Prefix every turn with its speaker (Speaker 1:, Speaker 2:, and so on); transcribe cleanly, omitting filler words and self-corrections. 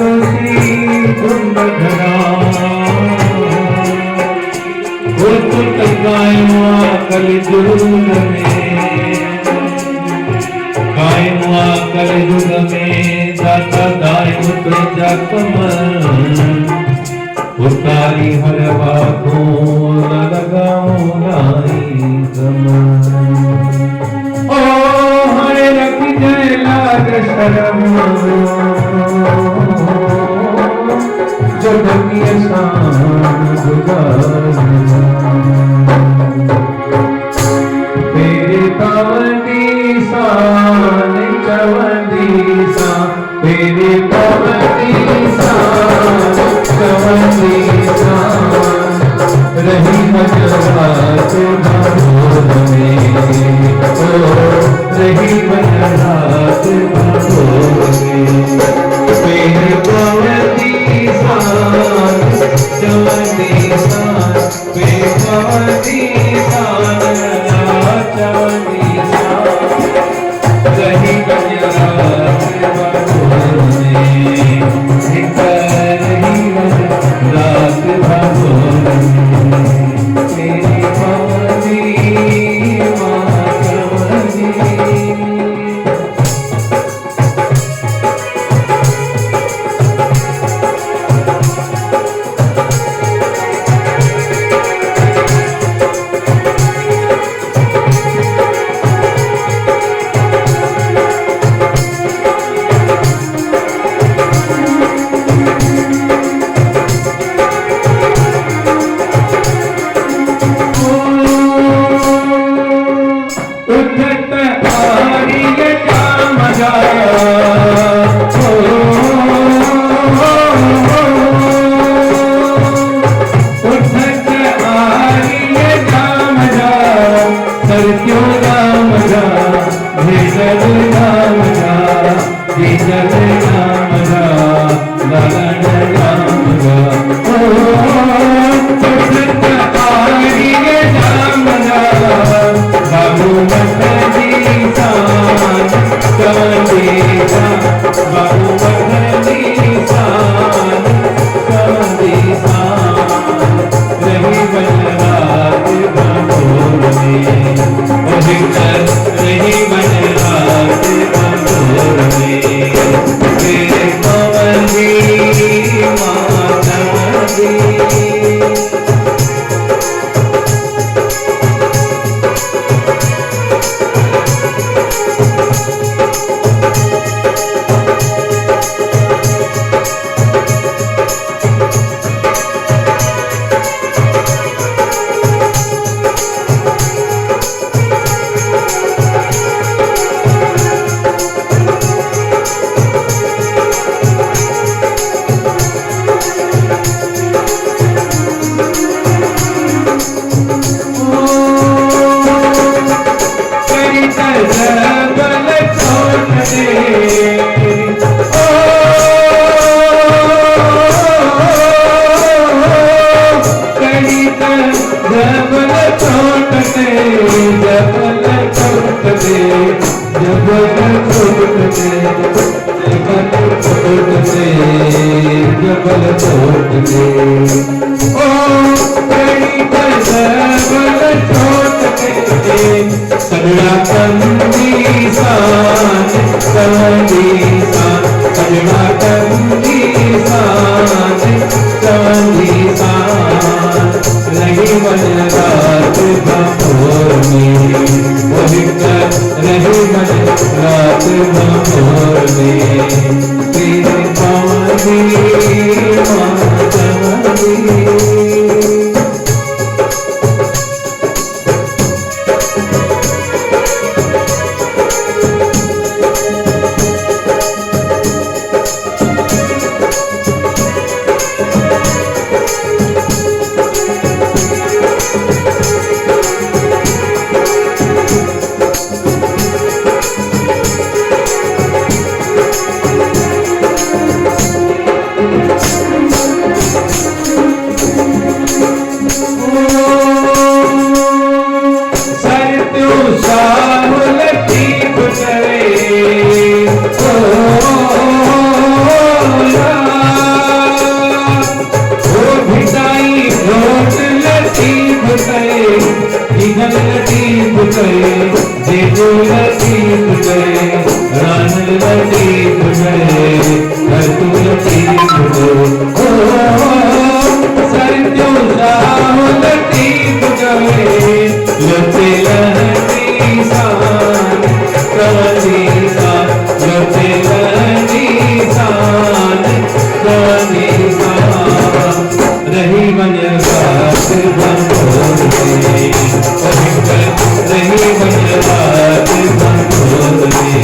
Speaker 1: दोषी धुंध धरा गुरपुत कायमुआ कलयुग में कायमुआ कलयुग में दाता दायम प्रजा कमल उतारी हरवा को न लगाओ गाई कमल ओ हरे रख जय लाग शरम जग की शान तेरे पवनी शान चवंदी सा तेरे पवनी शान चवंदी सा रही मजरात भगोर में ओ रही मजरात भगोर में तेरे पवनी शान चवंदी सा तेरे पवनी शान चवंदी सा रही मजरात भगोर में रही मजरात भगोर में तेरी पवनी माँ चवंदी जीजू लतीफ गए, रान लतीफ गए, रतू लतीफ गए, सरजू शाह लतीफ गए, लते लहती शान कवनी शान, लते लहती शान कवनी शान, रही बन बात बंदोर में, रही बन बात बंदोर में। रही बन बात बंदोर में,